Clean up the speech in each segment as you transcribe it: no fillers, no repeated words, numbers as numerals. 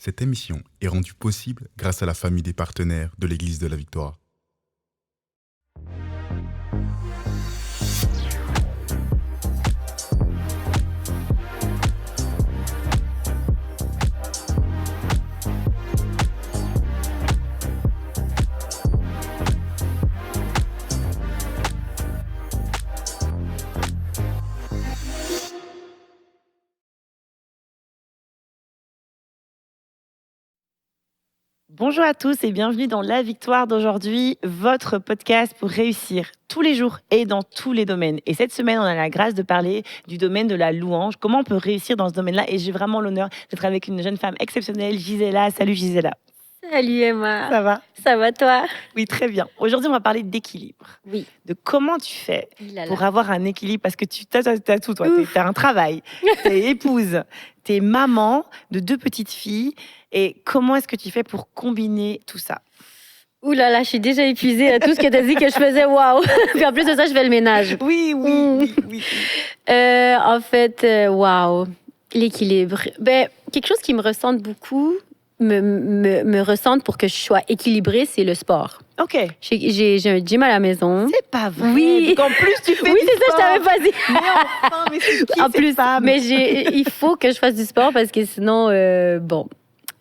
Cette émission est rendue possible grâce à la famille des partenaires de l'Église de la Victoire. Bonjour à tous et bienvenue dans La Victoire d'aujourd'hui, votre podcast pour réussir tous les jours et dans tous les domaines. Et cette semaine, on a la grâce de parler du domaine de la louange, comment on peut réussir dans ce domaine-là. Et j'ai vraiment l'honneur d'être avec une jeune femme exceptionnelle, Gisela. Salut Gisela. Salut Emma. Ça va? Ça va toi? Oui, très bien. Aujourd'hui, on va parler d'équilibre. Oui. De comment tu fais Ilala. pour avoir un équilibre, parce que tu as tout, toi. Tu as un travail, tu es épouse, tu es maman de 2 petites filles. Et comment est-ce que tu fais pour combiner tout ça? Ouh là là, je suis déjà épuisée à tout ce que tu as dit que je faisais. Waouh! Puis en plus de ça, je fais le ménage. Oui. En fait, waouh! L'équilibre. Quelque chose qui me ressente beaucoup, me ressente pour que je sois équilibrée, c'est le sport. OK. J'ai un gym à la maison. C'est pas vrai. Oui. Donc, en plus, tu fais Oui, du c'est ça, sport. je t'avais pas dit. Mais enfin, mais c'est qui En cette plus, femme? mais il faut que je fasse du sport parce que sinon,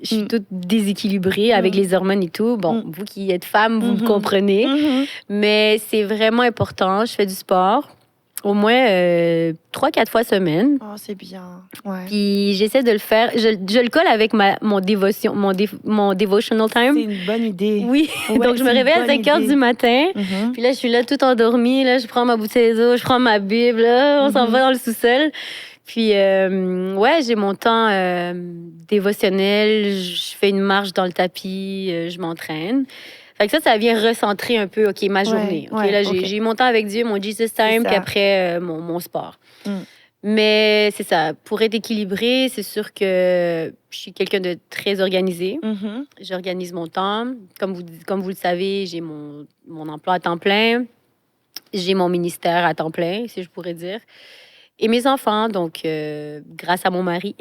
je suis toute déséquilibrée avec les hormones et tout. Bon, vous qui êtes femme, vous me comprenez. Mais c'est vraiment important. Je fais du sport au moins 3-4 fois semaine. Oh, c'est bien. Ouais. Puis j'essaie de le faire. Je le colle avec mon devotional time. C'est une bonne idée. Oui, Ouais, donc je me c'est une réveille à bonne 5 heures idée. du matin. Puis là, je suis là toute endormie. Là, je prends ma bouteille d'eau, je prends ma Bible. Là, on s'en va dans le sous-sol. Puis, j'ai mon temps dévotionnel. Je fais une marche dans le tapis. Je m'entraîne. Fait que ça vient recentrer un peu, OK, ma journée. Là, j'ai mon temps avec Dieu, mon Jesus time, puis après, mon sport. Mais c'est ça. Pour être équilibrée, c'est sûr que je suis quelqu'un de très organisé. J'organise mon temps. Comme vous le savez, j'ai mon emploi à temps plein. J'ai mon ministère à temps plein, si je pourrais dire. Et mes enfants, donc, grâce à mon mari.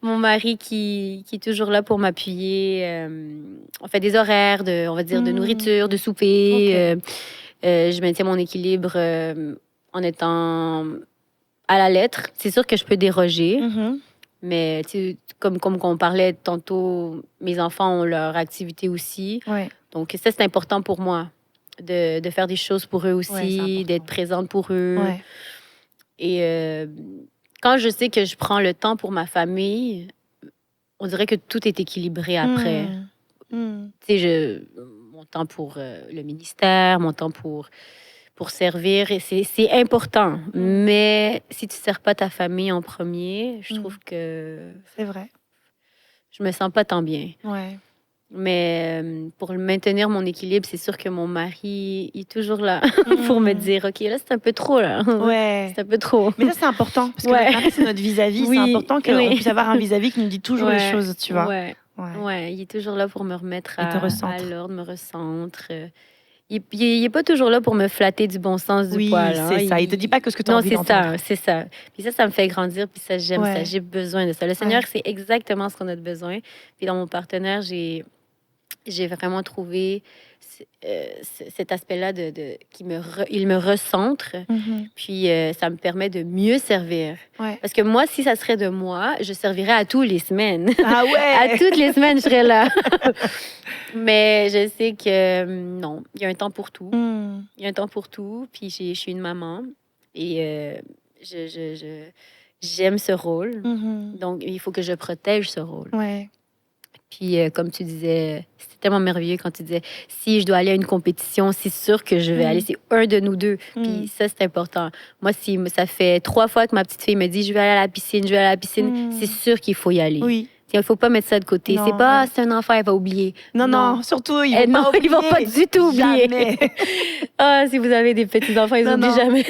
Mon mari qui est toujours là pour m'appuyer. On fait des horaires de nourriture, de souper. Je maintiens mon équilibre en étant à la lettre. C'est sûr que je peux déroger. Mais comme on parlait tantôt, mes enfants ont leur activité aussi. Ouais. Donc ça, c'est important pour moi de faire des choses pour eux aussi, d'être présente pour eux. Ouais. Et quand je sais que je prends le temps pour ma famille, on dirait que tout est équilibré après. Tu sais, mon temps pour le ministère, mon temps pour servir, et c'est important. Mais si tu ne sers pas ta famille en premier, je trouve que C'est vrai. je me sens pas tant bien. Ouais. Mais pour maintenir mon équilibre, c'est sûr que mon mari est toujours là pour me dire, OK, là, c'est un peu trop, là. Ouais. C'est un peu trop. Mais ça, c'est important. Parce que notre mari, c'est notre vis-à-vis. Oui, C'est important qu'on oui. puisse avoir un vis-à-vis qui nous dit toujours les choses, tu vois. Ouais, il est toujours là pour me remettre Il te à recentre. l'ordre, me recentre. Il est pas toujours là pour me flatter du bon sens du poil. C'est ça. Il te dit pas que ce que tu as envie d'entendre. Non, c'est ça. Puis ça me fait grandir, puis ça, j'aime Ouais. ça. J'ai besoin de ça. Le Seigneur, c'est exactement ce qu'on a de besoin. Puis dans mon partenaire, j'ai vraiment trouvé cet aspect-là il me recentre. Puis ça me permet de mieux servir. Ouais. Parce que moi, si ça serait de moi, je servirais à toutes les semaines. Ah ouais! À toutes les semaines, je serais là. Mais je sais que non, il y a un temps pour tout. Il y a un temps pour tout. Puis je suis une maman et j'aime ce rôle. Donc, il faut que je protège ce rôle. Ouais. Puis, comme tu disais, c'était tellement merveilleux quand tu disais, si je dois aller à une compétition, c'est sûr que je vais aller. C'est un de nous deux. Puis ça, c'est important. Moi, si ça fait 3 fois que ma petite fille me dit, je vais aller à la piscine, c'est sûr qu'il faut y aller. Oui. Il ne faut pas mettre ça de côté. Non, c'est pas, c'est un enfant, elle va oublier. Non, surtout, ils vont pas du tout oublier. Jamais. Si vous avez des petits-enfants, ils n'oublient jamais.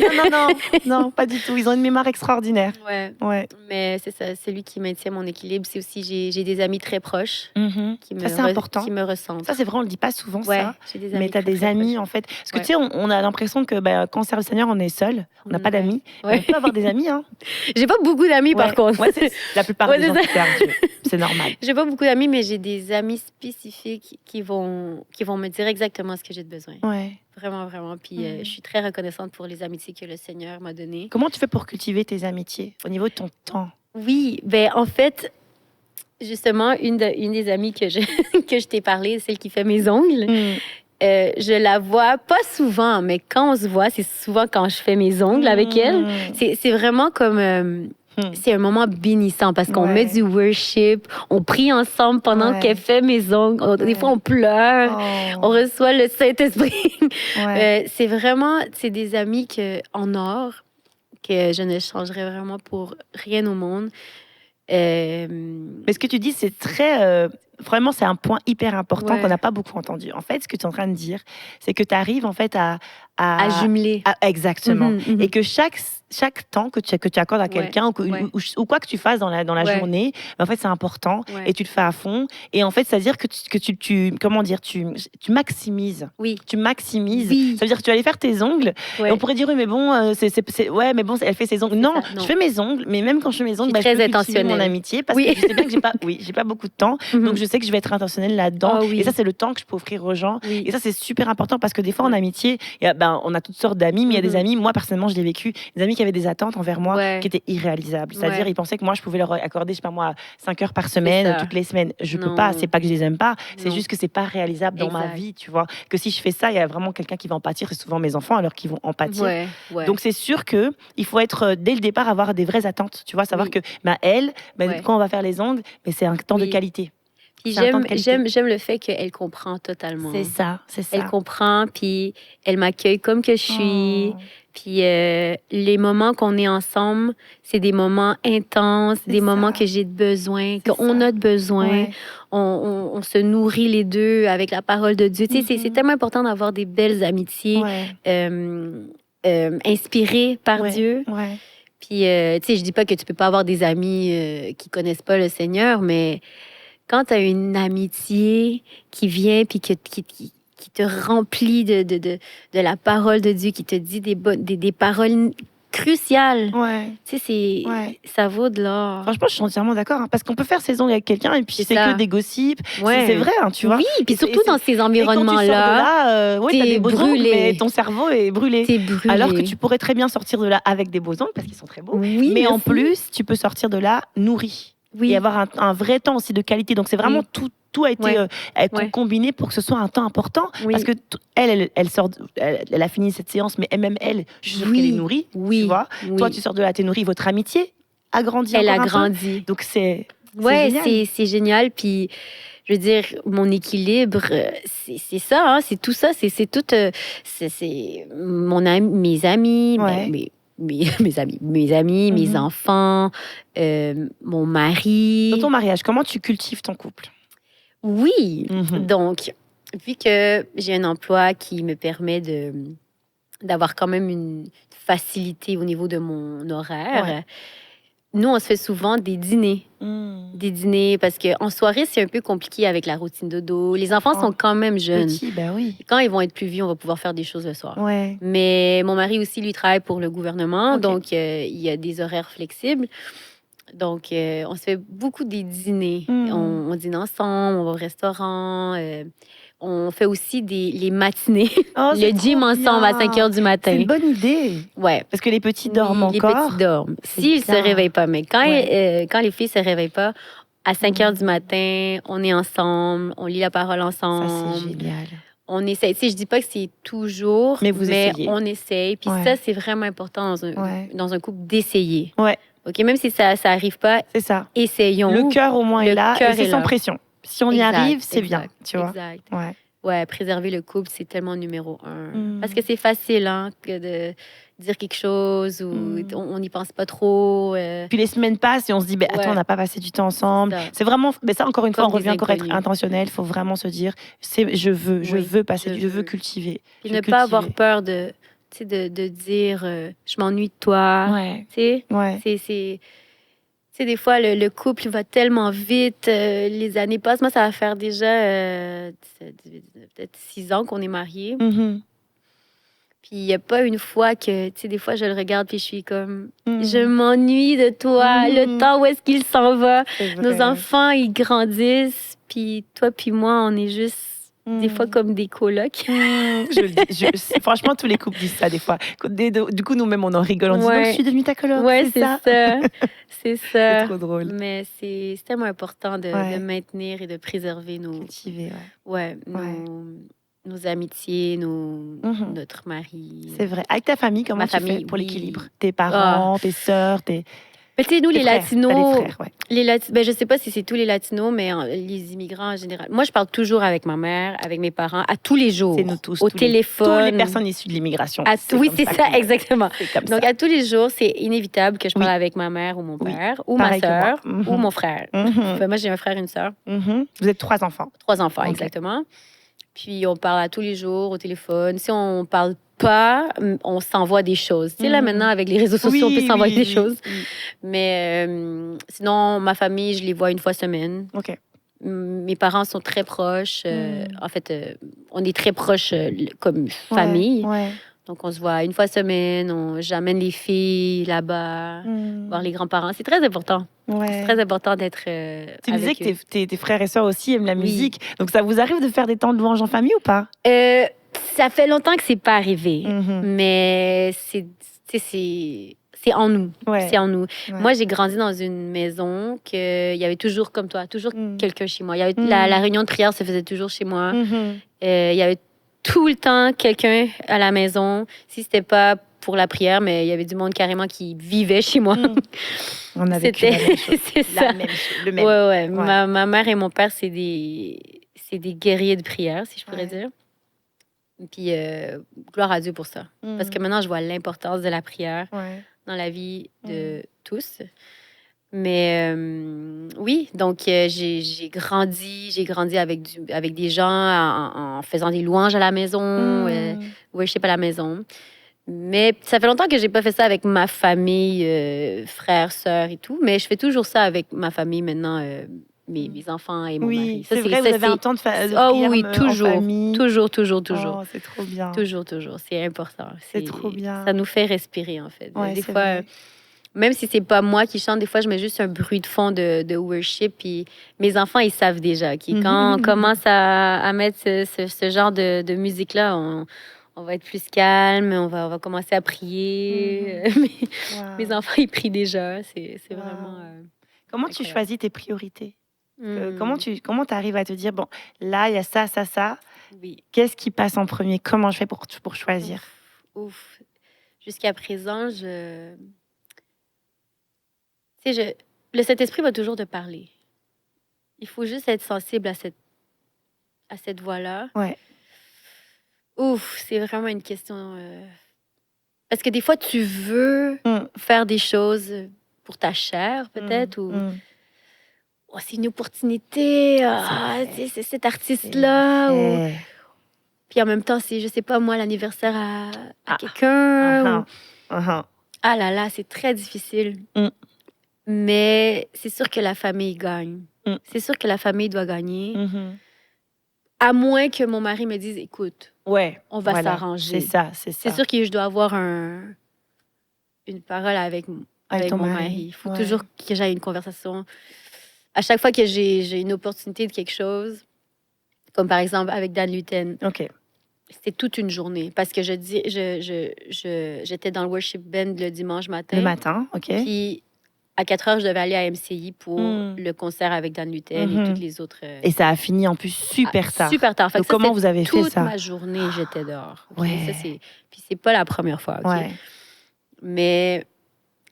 Non, pas du tout. Ils ont une mémoire extraordinaire. Ouais. Mais c'est ça, celui qui maintient mon équilibre. C'est aussi, j'ai des amis très proches Ça, c'est important. qui me ressentent. Ça, c'est vrai, on le dit pas souvent, ça. J'ai des amis Mais tu as très, des très amis, proches. en fait. Parce que tu sais, on a l'impression que quand on sert le Seigneur, on est seul. On n'a pas d'amis. Ouais. On peut avoir des amis, hein. J'ai pas beaucoup d'amis, par contre. Ouais, c'est la plupart des gens c'est qui servent Dieu. c'est normal. J'ai pas beaucoup d'amis, mais j'ai des amis spécifiques qui vont me dire exactement ce que j'ai de besoin. Ouais. Vraiment, vraiment. Puis je suis très reconnaissante pour les amitiés que le Seigneur m'a données. Comment tu fais pour cultiver tes amitiés au niveau de ton temps? Oui, ben en fait, justement, une des amies que je t'ai parlé, celle qui fait mes ongles, je la vois pas souvent, mais quand on se voit, c'est souvent quand je fais mes ongles avec elle. C'est vraiment comme... c'est un moment bénissant parce qu'on met du worship, on prie ensemble pendant qu'elle fait mes ongles. Des fois, on pleure, on reçoit le Saint-Esprit. C'est des amis en or que je ne changerais vraiment pour rien au monde. Mais ce que tu dis, c'est très... vraiment, c'est un point hyper important qu'on n'a pas beaucoup entendu. En fait, ce que tu es en train de dire, c'est que tu arrives en fait à jumeler. Exactement. Et que chaque temps que tu accordes à quelqu'un ou quoi que tu fasses dans la journée, en fait, c'est important et tu le fais à fond. Et en fait, c'est-à-dire que tu comment dire, tu maximises. Oui. Tu maximises. Ça veut dire que tu vas aller faire tes ongles. Et on pourrait dire, oui, mais bon, mais bon, elle fait ses ongles. Non, je fais mes ongles, mais même quand je fais mes ongles, je peux cultiver cultiver mon amitié parce que je sais bien que j'ai pas beaucoup de temps. Donc, je sais que je vais être intentionnelle là-dedans. Et ça, c'est le temps que je peux offrir aux gens. Et ça, c'est super important parce que des fois, en amitié, on a toutes sortes d'amis, mais il y a des amis, moi, personnellement, je l'ai vécu, des amis qui avaient des attentes envers moi qui étaient irréalisables. C'est-à-dire, ils pensaient que moi, je pouvais leur accorder, je sais pas moi, 5 heures par semaine, toutes les semaines. Je peux pas, c'est pas que je les aime pas, c'est juste que c'est pas réalisable dans ma vie, tu vois. Que si je fais ça, il y a vraiment quelqu'un qui va en pâtir, c'est souvent mes enfants, alors qu'ils vont en pâtir. Donc, c'est sûr que il faut être, dès le départ, avoir des vraies attentes, tu vois, savoir que, quand on va faire les ongles, mais c'est un temps de qualité. Puis j'aime le fait qu'elle comprend totalement. C'est ça. Elle comprend, puis elle m'accueille comme que je suis. Puis les moments qu'on est ensemble, c'est des moments intenses, des moments que j'ai besoin, qu'on a de besoin. On se nourrit les deux avec la parole de Dieu. Tu sais, c'est tellement important d'avoir des belles amitiés inspirées par Dieu. Puis, tu sais, je dis pas que tu peux pas avoir des amis qui connaissent pas le Seigneur, mais quand tu as une amitié qui vient puis qui te remplit de la parole de Dieu, qui te dit des paroles cruciales, tu sais, ça vaut de l'or. Franchement, je suis entièrement d'accord. Parce qu'on peut faire ses ongles avec quelqu'un et puis c'est que des gossips. C'est vrai, tu vois. Oui, puis surtout dans ces environnements-là, t'as des beaux ongles, mais ton cerveau est brûlé. T'es brûlé. Alors que tu pourrais très bien sortir de là avec des beaux ongles parce qu'ils sont très beaux. Mais en plus, tu peux sortir de là nourri. Et avoir un vrai temps aussi de qualité. Donc, c'est vraiment tout a été combiné pour que ce soit un temps important. Parce que elle a fini cette séance, mais même elle, je suis sûre qu'elle est nourrie. Tu vois. Toi, tu sors de là, t'es nourrie. Votre amitié a grandi. Elle a grandi. Donc, c'est génial. C'est génial. Puis, je veux dire, mon équilibre, c'est ça. Hein, c'est tout ça. C'est tout. C'est mes amis. Mes amis, mes enfants, mon mari. Dans ton mariage, comment tu cultives ton couple? Oui. Donc, vu que j'ai un emploi qui me permet d'avoir quand même une facilité au niveau de mon horaire, nous, on se fait souvent des dîners. Des dîners, parce qu'en soirée, c'est un peu compliqué avec la routine dodo. Les enfants sont quand même jeunes. Petits, ben oui. Quand ils vont être plus vieux, on va pouvoir faire des choses le soir. Mais mon mari aussi, lui, travaille pour le gouvernement, donc il y a des horaires flexibles. Donc, on se fait beaucoup des dîners. On dîne ensemble, on va au restaurant. On fait aussi les matinées, le gym ensemble à 5 heures du matin. C'est une bonne idée. Parce que les petits dorment encore. Les petits dorment. S'ils ne se réveillent pas. Mais quand les filles ne se réveillent pas, à 5 heures du matin, on est ensemble, on lit la parole ensemble. Ça, c'est génial. On essaie. Tu sais, je dis pas que c'est toujours, mais on essaye. Puis ça, c'est vraiment important dans un couple d'essayer. OK, même si ça n'arrive pas, essayons. Le cœur, au moins, est là. Et c'est sans pression. Si on y arrive, c'est bien, tu vois. Préserver le couple, c'est tellement numéro 1. Parce que c'est facile, hein, que de dire quelque chose ou on n'y pense pas trop. Puis les semaines passent et on se dit, attends, on n'a pas passé du temps ensemble. C'est vraiment, mais ça, encore une fois, on revient encore à être intentionnel. Il faut vraiment se dire, je veux passer, je veux cultiver. Et ne pas avoir peur de dire, je m'ennuie de toi. Tu sais, des fois, le couple va tellement vite, les années passent. Moi, ça va faire déjà peut-être 6 ans qu'on est mariés. Puis il n'y a pas une fois que, tu sais, des fois, je le regarde puis je suis comme, je m'ennuie de toi, le temps où est-ce qu'il s'en va. Nos enfants, ils grandissent, puis toi puis moi, on est juste des fois comme des colocs. Franchement, tous les couples disent ça des fois. Du coup, nous-mêmes, on en rigole. On dit, non, je suis devenue ta coloc. Ouais, c'est ça. C'est ça. C'est trop drôle. Mais c'est tellement important de maintenir et de préserver nos... Cultiver, nos amitiés, notre mari. C'est vrai. Avec ta famille, comment tu fais pour l'équilibre? Tes parents, tes sœurs, tes... Mais tu sais, nous, les Latinos... les frères, ben, je sais pas si c'est tous les Latinos, mais les immigrants en général. Moi, je parle toujours avec ma mère, avec mes parents, à tous les jours. C'est nous tous. Au téléphone. Toutes les personnes issues de l'immigration. Oui, c'est ça, exactement. Donc, ça. à tous les jours, c'est inévitable que je parle avec ma mère ou mon père, ou ma sœur, ou mon frère. Moi, j'ai un frère et une sœur. Vous êtes 3 enfants. 3 enfants, exactement. Puis, on parle à tous les jours au téléphone. Si on parle pas, on s'envoie des choses. Tu sais, là, maintenant, avec les réseaux sociaux, on peut s'envoyer des choses. Mais sinon, ma famille, je les vois une fois semaine. OK. Mes parents sont très proches. En fait, on est très proches comme famille. Donc, on se voit une fois semaine. J'amène les filles là-bas, voir les grands-parents. C'est très important. C'est très important d'être Tu me disais que tes frères et sœurs aussi aiment la musique. Donc, ça vous arrive de faire des temps de louange en famille ou pas? Ça fait longtemps que c'est pas arrivé. Mais c'est en nous. C'est en nous. Moi, j'ai grandi dans une maison qu'il y avait toujours, comme toi, toujours quelqu'un chez moi. Il y avait, la réunion de prière se faisait toujours chez moi. Il y avait tout le temps quelqu'un à la maison. Si c'était pas pour la prière, mais il y avait du monde carrément qui vivait chez moi. On avait la même chose. C'est ça. Le même. Ouais. Ma mère et mon père, c'est des guerriers de prière, si je pourrais dire. Puis, gloire à Dieu pour ça. Parce que maintenant, je vois l'importance de la prière dans la vie de tous. Mais oui, donc j'ai grandi avec des gens en faisant des louanges à la maison, worship à la maison. Mais ça fait longtemps que j'ai pas fait ça avec ma famille, frères, sœurs et tout. Mais je fais toujours ça avec ma famille maintenant, mes enfants et mon mari. Ça, c'est vrai, vous avez un temps de prière oui, toujours, en famille. toujours. Oh, c'est trop bien. Toujours. C'est important. C'est trop bien. Ça nous fait respirer, en fait. Ouais, des fois, même si c'est pas moi qui chante, des fois, je mets juste un bruit de fond de worship. Puis mes enfants, ils savent déjà. Quand on commence à mettre ce genre de musique-là, on va être plus calme, on va commencer à prier. Mes enfants, ils prient déjà. C'est vraiment... Comment tu choisis tes priorités? Comment tu arrives à te dire, bon, là, il y a ça. Oui. Qu'est-ce qui passe en premier? Comment je fais pour choisir? Ouf. Jusqu'à présent, le Saint-Esprit va toujours te parler. Il faut juste être sensible à cette voix-là. Ouais. Ouf, c'est vraiment une question... Parce que des fois, tu veux faire des choses pour ta chair, peut-être, ou... Oh, c'est une opportunité, c'est cet artiste-là. Puis en même temps, c'est, je sais pas, moi, l'anniversaire à quelqu'un. Ah là là, c'est très difficile. Mais c'est sûr que la famille gagne. C'est sûr que la famille doit gagner. À moins que mon mari me dise, écoute, on va s'arranger. C'est ça. C'est sûr que je dois avoir une parole avec mon mari. Il faut toujours que j'aille une conversation. À chaque fois que j'ai une opportunité de quelque chose, comme par exemple avec Dan Luten, c'était toute une journée. Parce que j'étais dans le worship band le dimanche matin. Le matin, OK. Puis à 4 heures, je devais aller à MCI pour le concert avec Dan Luten et toutes les autres. Et ça a fini en plus super tard. Super tard. Donc, comment vous avez fait ça? Toute ma journée, j'étais dehors. Puis c'est pas la première fois. Mais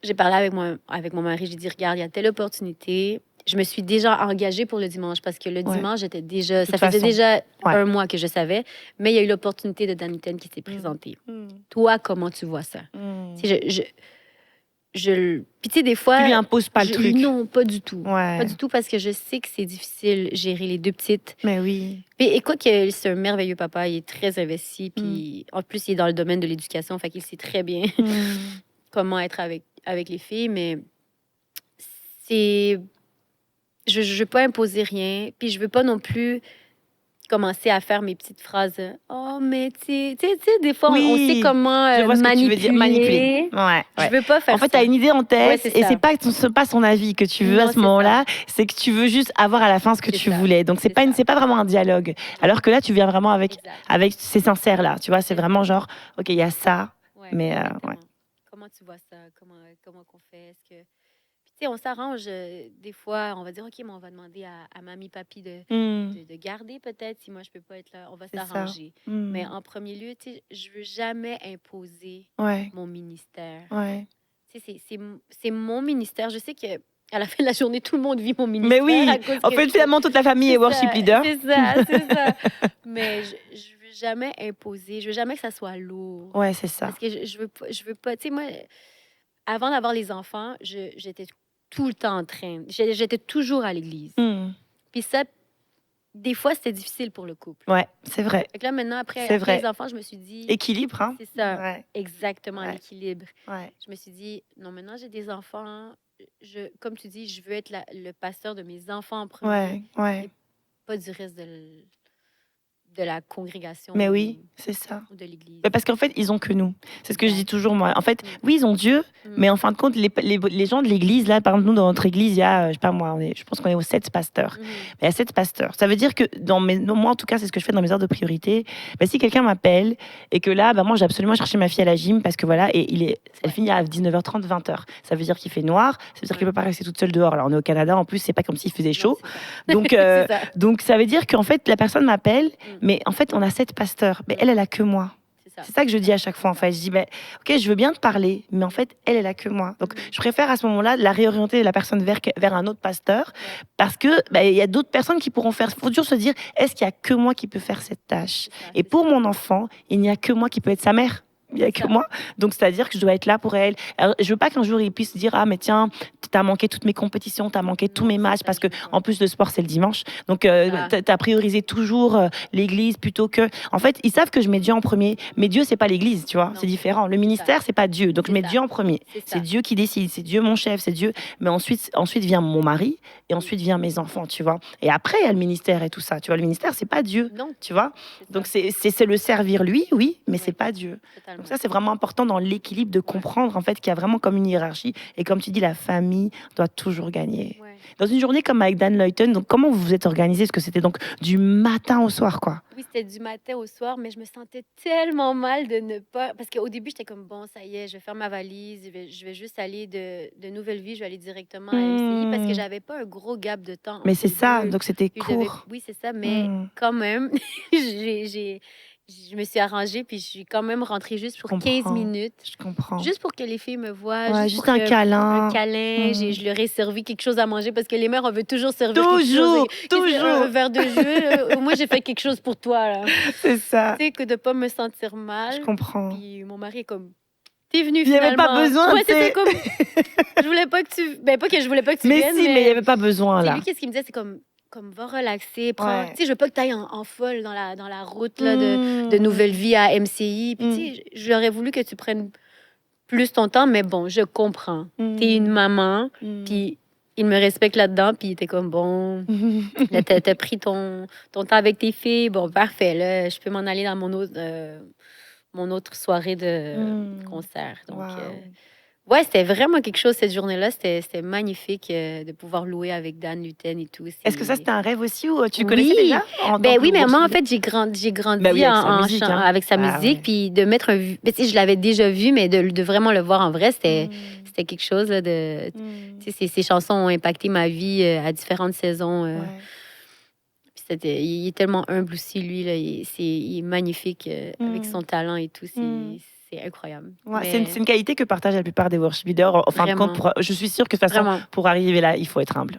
j'ai parlé avec mon mari. J'ai dit, regarde, il y a telle opportunité. Je me suis déjà engagée pour le dimanche parce que le dimanche, j'étais déjà... Ça faisait déjà un mois que je savais. Mais il y a eu l'opportunité de Dan Luten qui s'est présentée. Toi, comment tu vois ça? Puis tu sais, des fois... Tu lui imposes pas le truc? Non, pas du tout. Pas du tout parce que je sais que c'est difficile gérer les 2 petites. Mais oui. Et quoi que c'est un merveilleux papa, il est très investi. Puis en plus, il est dans le domaine de l'éducation. Fait qu'il sait très bien comment être avec les filles. Mais c'est... Je veux pas imposer rien. Puis je veux pas non plus commencer à faire mes petites phrases. Oh, mais tu sais, des fois, on sait comment je vois ce que tu veux dire, manipuler. Je veux pas faire ça. En fait, tu as une idée en tête et c'est pas son avis que tu veux à ce moment-là, c'est que tu veux juste avoir à la fin ce que tu voulais. Donc, c'est pas vraiment un dialogue. Alors que là, tu viens vraiment avec c'est sincère, là. Tu vois, c'est vraiment genre, OK, il y a ça, mais comment tu vois ça? Comment qu'on fait? Est-ce que... Tu sais, on s'arrange. Des fois, on va dire, OK, mais on va demander à mamie, papi de garder peut-être. Si moi, je peux pas être là, on va s'arranger. Mais en premier lieu, tu sais, je veux jamais imposer mon ministère. Tu sais, c'est mon ministère. Je sais que à la fin de la journée, tout le monde vit mon ministère. Mais oui, en fait, finalement, toute la famille est worship leader. C'est ça. Mais je veux jamais imposer. Je veux jamais que ça soit lourd. Ouais, c'est ça. Parce que je veux pas. Tu sais, moi, avant d'avoir les enfants, j'étais tout le temps en train. J'étais toujours à l'église. Puis ça, des fois, c'était difficile pour le couple. Ouais, c'est vrai. Fait que là, maintenant, après les enfants, je me suis dit... Équilibre, hein? C'est ça, exactement, l'équilibre. Je me suis dit, non, maintenant, j'ai des enfants. Comme tu dis, je veux être le pasteur de mes enfants en premier. Et pas du reste de la congrégation. Mais oui, c'est ça. De l'église. Mais parce qu'en fait, ils ont que nous. C'est ce que je dis toujours, moi. En fait, oui, ils ont Dieu, mais en fin de compte, les gens de l'église, là, par exemple, nous, dans notre église, il y a, je sais pas moi, je pense qu'on est aux 7 pasteurs. Mais il y a 7 pasteurs. Ça veut dire que, moi, en tout cas, c'est ce que je fais dans mes heures de priorité. Si quelqu'un m'appelle et que là, moi, j'ai absolument cherché ma fille à la gym parce que voilà, et elle finit à 19h30, 20h. Ça veut dire qu'il fait noir, ça veut dire qu'elle peut pas rester toute seule dehors. Alors, on est au Canada, en plus, c'est pas comme s'il faisait chaud. Non, donc, ça veut dire qu'en fait, la personne m'appelle, mais en fait, on a 7 pasteurs. Mais elle a que moi. C'est ça que je dis à chaque fois. En fait, je dis, OK, je veux bien te parler, mais en fait, elle a que moi. Donc, je préfère à ce moment-là la réorienter la personne vers un autre pasteur, parce que il y a d'autres personnes qui pourront faire. Il faut toujours se dire, est-ce qu'il y a que moi qui peux faire cette tâche? Et pour mon enfant, il n'y a que moi qui peut être sa mère. Il n'y a que moi. Donc, c'est-à-dire que je dois être là pour elle. Alors, je veux pas qu'un jour, il puisse dire, ah, mais tiens, t'as manqué toutes mes compétitions, t'as manqué tous mes matchs, parce que, en plus, le sport, c'est le dimanche. Donc, t'as priorisé toujours l'église plutôt que... En fait, ils savent que je mets Dieu en premier. Mais Dieu, c'est pas l'église, tu vois. C'est différent. Le ministère, c'est pas Dieu. Donc, je mets Dieu en premier. C'est Dieu qui décide. C'est Dieu mon chef. C'est Dieu. Mais ensuite vient mon mari. Et ensuite vient mes enfants, tu vois. Et après, il y a le ministère et tout ça. Tu vois, le ministère, c'est pas Dieu. Non. Tu vois. Donc, c'est le servir lui, oui, mais c'est pas Dieu. Donc ça, c'est vraiment important dans l'équilibre de comprendre en fait qu'il y a vraiment comme une hiérarchie. Et comme tu dis, la famille doit toujours gagner. Dans une journée comme avec Dan Luyten, donc comment vous vous êtes organisé? Est-ce que c'était donc du matin au soir, quoi? Oui, c'était du matin au soir, mais je me sentais tellement mal de ne pas... Parce qu'au début, j'étais comme, bon, ça y est, je vais faire ma valise, je vais juste aller de Nouvelle Vie, je vais aller directement à MCI, parce que j'avais pas un gros gap de temps. Mais c'est ça, donc c'était court. Oui, c'est ça, mais quand même, je me suis arrangée, puis je suis quand même rentrée juste pour 15 minutes. Je comprends. Juste pour que les filles me voient. Juste un câlin. Un câlin. Je leur ai servi quelque chose à manger, parce que les mères, on veut toujours servir toujours. Un verre de jus. Moi, j'ai fait quelque chose pour toi, là. C'est ça. Tu sais, que de pas me sentir mal. Je comprends. Puis mon mari est comme... T'es venu finalement. Il n'y avait pas besoin. Ouais, c'était comme... je voulais pas que tu... pas que je voulais pas que tu viennes, mais il n'y avait pas besoin, là. Lui, qu'est-ce qu'il me disait? C'est comme va relaxer, prends... Tu sais, je veux pas que tu ailles en folle dans la route là, de Nouvelle Vie à MCI. Puis tu sais, j'aurais voulu que tu prennes plus ton temps, mais bon, je comprends. T'es une maman, puis il me respecte là-dedans, puis il était comme, bon, là, t'as pris ton temps avec tes filles, bon, parfait, là, je peux m'en aller dans mon autre soirée de concert. Donc, ouais, c'était vraiment quelque chose cette journée-là. C'était magnifique de pouvoir louer avec Dan Luyten et tout. Est-ce que ça, c'était un rêve aussi ou tu connaissais déjà? Oui, mais moi, en fait, j'ai grandi avec sa musique. Puis de mettre un... je l'avais déjà vu, mais de vraiment le voir en vrai, c'était quelque chose là, de... Ces chansons ont impacté ma vie à différentes saisons. Il est tellement humble aussi, lui. Là, il est magnifique avec son talent et tout. C'est incroyable. C'est une qualité que partagent la plupart des worship leaders. En fin de compte, je suis sûre que de toute façon, pour arriver là, il faut être humble.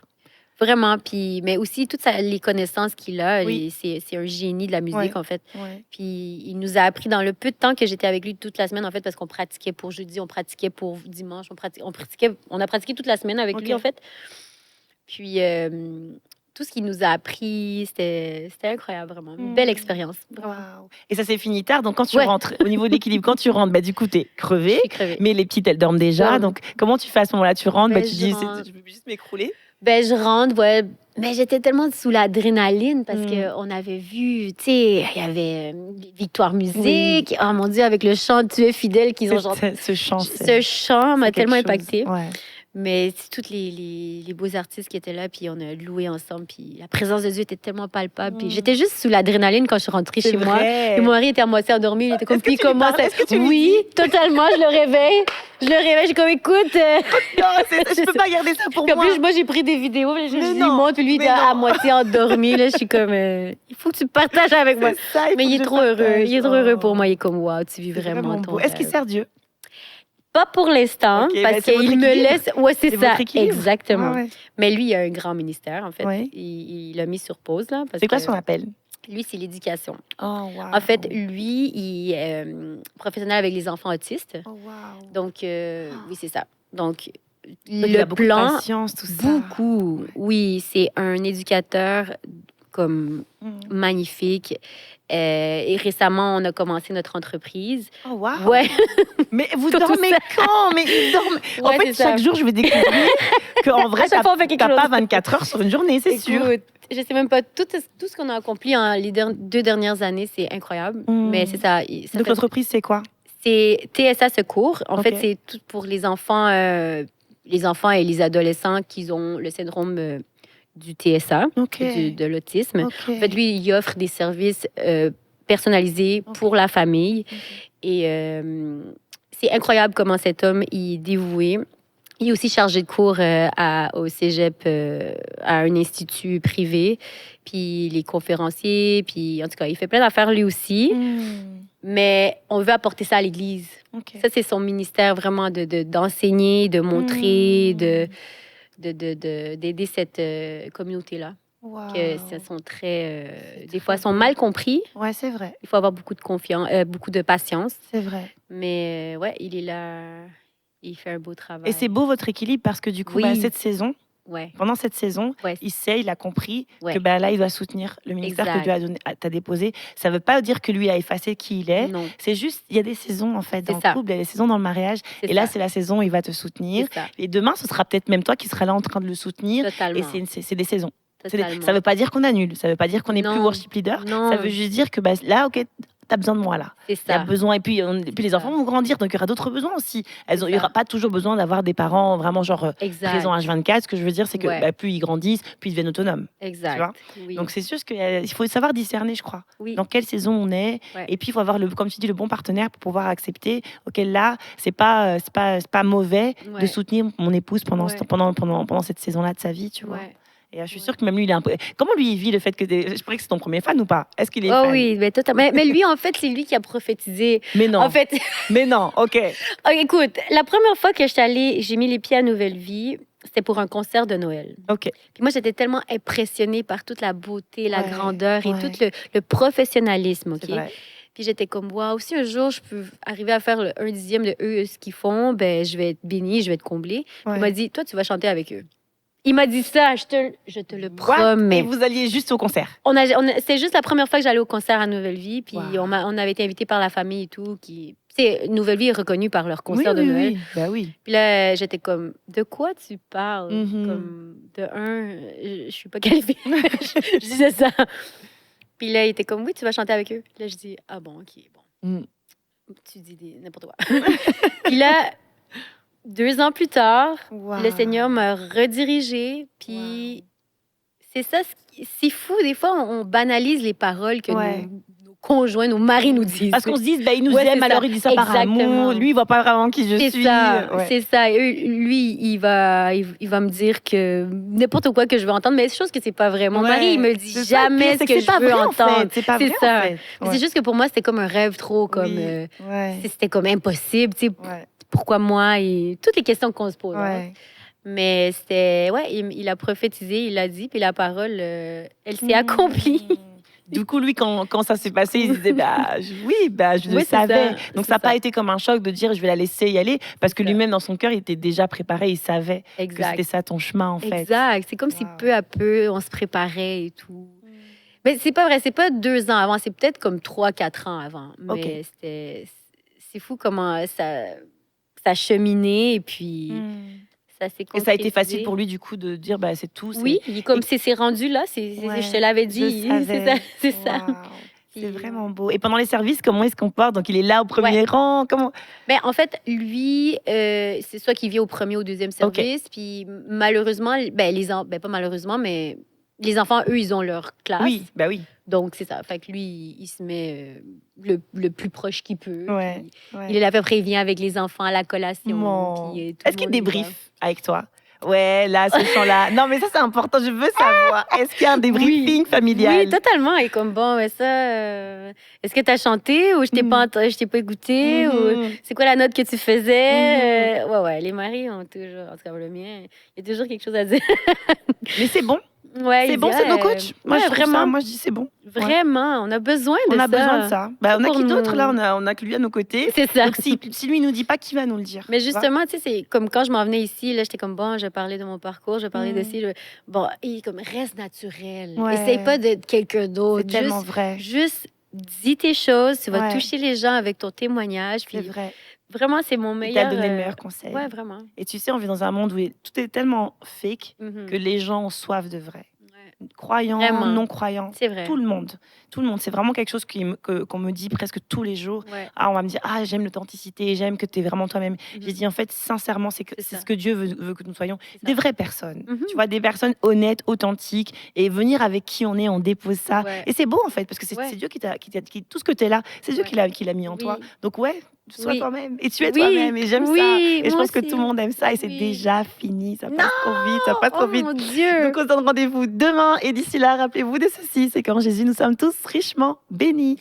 Vraiment. Mais aussi, toutes les connaissances qu'il a, c'est un génie de la musique, en fait. Puis il nous a appris dans le peu de temps que j'étais avec lui toute la semaine, en fait, parce qu'on pratiquait pour jeudi, on pratiquait pour dimanche, on a pratiqué toute la semaine avec lui, en fait. Puis... tout ce qu'il nous a appris, c'était incroyable, vraiment. Une belle expérience. Wow. Et ça s'est fini tard, donc quand tu rentres, au niveau de l'équilibre, quand tu rentres, du coup, t'es crevée, mais les petites, elles dorment déjà. Donc, comment tu fais à ce moment-là? Tu rentres, tu dis, je peux juste m'écrouler. Ben, je rentre, ouais. Mais j'étais tellement sous l'adrénaline parce qu'on avait vu, tu sais, il y avait Victoire Musique. Oh mon Dieu, avec le chant Tu es fidèle qu'ils ont chanté. Ce chant, Ce chant m'a tellement impacté. Ouais. Mais c'est tous les beaux artistes qui étaient là, puis on a loué ensemble, puis la présence de Dieu était tellement palpable. Puis j'étais juste sous l'adrénaline quand je suis rentrée chez moi. Et mon mari était à moitié endormi, il était comme, puis comment ça... Oui, totalement, je le réveille. J'ai comme, écoute... Non, je peux pas garder ça pour puis moi. en plus, moi, j'ai pris des vidéos, je lui montre, puis lui, il était à moitié endormi. Là, je suis comme, il faut que tu partages avec moi. Ça, mais il est trop heureux, il est trop heureux pour moi. Il est comme, wow, tu vis vraiment ton Est-ce qu'il sert Dieu? Pas pour l'instant, parce qu'il me laisse... Ouais, c'est ça, exactement. Ouais. Mais lui, il a un grand ministère, en fait. Ouais. Il l'a mis sur pause, là. C'est quoi son appel? Lui, c'est l'éducation. Oh, wow. En fait, lui, il est professionnel avec les enfants autistes. Oh, wow. Donc, oui, c'est ça. Donc, il a beaucoup de patience, tout ça. Beaucoup. Oui, c'est un éducateur comme magnifique. Et récemment, on a commencé notre entreprise. Oh, wow! Ouais. Mais vous dormez quand? Mais ils dorment... Ouais, en fait, chaque jour, je vais découvrir qu'en vrai, t'as pas 24 heures sur une journée, c'est sûr. Je sais même pas, tout ce qu'on a accompli en les 2 dernières années, c'est incroyable. Mais c'est ça. Donc, l'entreprise, c'est quoi? C'est TSA Secours. En fait, c'est tout pour les enfants et les adolescents qui ont le syndrome... du TSA, de l'autisme. En fait, lui, il offre des services personnalisés pour la famille. Et c'est incroyable comment cet homme est dévoué. Il est aussi chargé de cours au cégep, à un institut privé. Puis les conférenciers, puis en tout cas, il fait plein d'affaires lui aussi. Mais on veut apporter ça à l'Église. Ça, c'est son ministère vraiment d'enseigner, de montrer, d'aider cette communauté-là. Wow. Que ça sont très... des fois, sont mal compris. Ouais, c'est vrai. Il faut avoir beaucoup de confiance, beaucoup de patience. C'est vrai. Mais ouais, il est là, il fait un beau travail. Et c'est beau votre équilibre parce que du coup, cette saison, pendant cette saison, il a compris que là, il doit soutenir le ministère que Dieu t'a déposé. Ça ne veut pas dire que lui a effacé qui il est. C'est juste, il y a des saisons en fait dans le couple, il y a des saisons dans le mariage. Et là, c'est la saison où il va te soutenir. Et demain, ce sera peut-être même toi qui seras là en train de le soutenir. Totalement. Et c'est des saisons. Ça ne veut pas dire qu'on annule. Ça ne veut pas dire qu'on n'est plus worship leader. Non. Ça veut juste dire que là, ok, t'as besoin de moi là. C'est ça. Il y a besoin et puis les enfants vont grandir, donc il y aura d'autres besoins aussi. Il n'y aura pas toujours besoin d'avoir des parents vraiment genre présents H24. Ce que je veux dire, c'est que plus ils grandissent, plus ils deviennent autonomes. Exact. Tu vois. Donc c'est sûr qu'il faut savoir discerner, je crois, dans quelle saison on est. Et puis il faut avoir comme tu dis le bon partenaire pour pouvoir accepter. Ok, là c'est pas mauvais de soutenir mon épouse pendant cette saison-là de sa vie, tu vois. Et je suis sûre que même lui, il est un peu... Comment lui, il vit le fait que... Je pourrais que c'est ton premier fan ou pas? Est-ce qu'il est fan? Oui, mais totalement. Mais lui, en fait, c'est lui qui a prophétisé. Mais non. En fait... Mais non, OK. Écoute, la première fois que j'ai mis les pieds à Nouvelle Vie, c'était pour un concert de Noël. OK. Puis moi, j'étais tellement impressionnée par toute la beauté, la grandeur et tout le professionnalisme, OK? Puis j'étais comme, waouh, si un jour je peux arriver à faire 1/10 de eux, ce qu'ils font, ben je vais être bénie, je vais être comblée. Puis il m'a dit, toi, tu vas chanter avec eux. Il m'a dit ça, je te le promets. Et vous alliez juste au concert? C'est juste la première fois que j'allais au concert à Nouvelle Vie. Puis on avait été invités par la famille et tout. Nouvelle Vie est reconnue par leur concert de Noël. Oui. Ben oui. Puis là, j'étais comme, de quoi tu parles? Comme, je suis pas qualifiée. Je disais ça. Puis là, il était comme, oui, tu vas chanter avec eux. Là, je dis, ah bon, OK, bon. Tu dis n'importe quoi. Puis là... 2 ans plus tard, le Seigneur m'a redirigée. Puis c'est ça, c'est fou. Des fois, on banalise les paroles que nos conjoints, nos maris nous disent. Parce qu'on se dit, il nous aime, alors il dit ça par amour. Lui, il voit pas vraiment qui je suis. C'est ça. Lui, il va me dire que n'importe quoi que je veux entendre, mais c'est chose que c'est pas vrai. Mon mari, il me dit jamais ce que je veux entendre. C'est pas vrai, ça. C'est juste que pour moi, c'était comme un rêve trop, comme c'était comme impossible. Pourquoi moi et toutes les questions qu'on se pose. Mais c'était, il a prophétisé, il a dit, puis la parole, elle s'est accomplie. Du coup, lui, quand ça s'est passé, il se disait, je le savais. Donc, ça n'a pas été comme un choc de dire, je vais la laisser y aller, parce que lui-même, dans son cœur, il était déjà préparé, il savait que c'était ça ton chemin, en fait. Exact. C'est comme si peu à peu, on se préparait et tout. Mais c'est pas vrai, c'est pas 2 ans avant, c'est peut-être comme 3-4 ans avant. Mais c'est fou comment ça cheminé et puis ça s'est Et ça a été facile concrétisé. pour lui, du coup, de dire, bah, c'est tout. Oui, comme Et- c'est rendu là, Ouais, je te l'avais je dit, c'est ça, savais. c'est ça. Waouh, c'est Puis, vraiment beau. Et pendant les services, comment il se comporte? Donc, il est là au ouais. premier rang. Comment? Ben, en fait, lui, c'est soit qu'il vient au premier ou au deuxième Ok. service, puis malheureusement, pas malheureusement, mais les enfants, eux, ils ont leur classe. Oui, bah oui. Donc, c'est ça. Fait que lui, il se met le plus proche qu'il peut. Ouais, Puis ouais. il est là à peu près, il vient avec les enfants à la collation. Mon- Puis tout Est-ce le qu'il monde est là. débriefe avec toi? Ouais, là, ce chant-là. Non, mais ça, c'est important. Je veux savoir. Est-ce qu'il y a un débriefing familial? Oui, totalement. Et comme, bon, mais ça, est-ce que tu as chanté ou je t'ai je t'ai pas écouté? Ou Mhm. c'est quoi la note que tu faisais? Ouais, les maris ont toujours, en tout cas le mien, il y a toujours quelque chose à dire. Mais c'est bon. Ouais, C'est il bon, dit, c'est nos coachs. Moi, ouais, je trouve ça, vraiment, moi, je dis c'est bon. Ouais. vraiment, on a besoin de On a ça. besoin de ça. Bah, on a pour qui d'autre nous. là? On a que lui à nos côtés. C'est ça. Donc, si lui nous dit pas, qui va nous le dire? Mais tu vois? justement, tu sais, c'est comme quand je m'en venais ici, là, j'étais comme, bon, je vais parler de mon parcours, je vais parler de Mm. ci. Bon, et comme, reste naturel. Ouais. Essaye pas d'être quelqu'un C'est d'autre. tellement vrai. Juste dis tes choses, tu vas Ouais. toucher les gens avec ton témoignage. C'est Puis vrai. vraiment, c'est mon Il meilleur. t'a donné le meilleur conseil. Ouais, vraiment. Et tu sais, on vit dans un monde où tout est tellement fake Mhm. que les gens ont soif de vrai. Ouais. Croyants, Vraiment. non-croyants. C'est vrai. Tout le monde. Tout le monde. C'est vraiment quelque chose qu'on me dit presque tous les jours. Ouais. Ah, on va me dire, ah, j'aime l'authenticité, j'aime que tu es vraiment toi-même. Mhm. J'ai dit, en fait, sincèrement, c'est C'est ça. ce que Dieu veut que nous soyons. C'est ça. Des vraies personnes. Mhm. Tu vois, des personnes honnêtes, authentiques. Et venir avec qui on est, on dépose ça. Ouais. Et c'est beau, en fait, parce que c'est Ouais. Dieu tout ce que tu es là, c'est Dieu Ouais. qui l'a mis en Oui. toi. Donc, ouais, sois Oui. toi-même. Et tu es Oui. toi-même. Et j'aime ça. Oui, Et je moi pense que aussi. tout le monde aime ça. Et c'est Oui. déjà fini. Ça passe trop vite. Ça passe trop Oh vite. mon Dieu. Donc, on se donne rendez-vous demain. Et d'ici là, rappelez-vous de ceci, c'est qu'en Jésus, nous sommes tous richement bénis.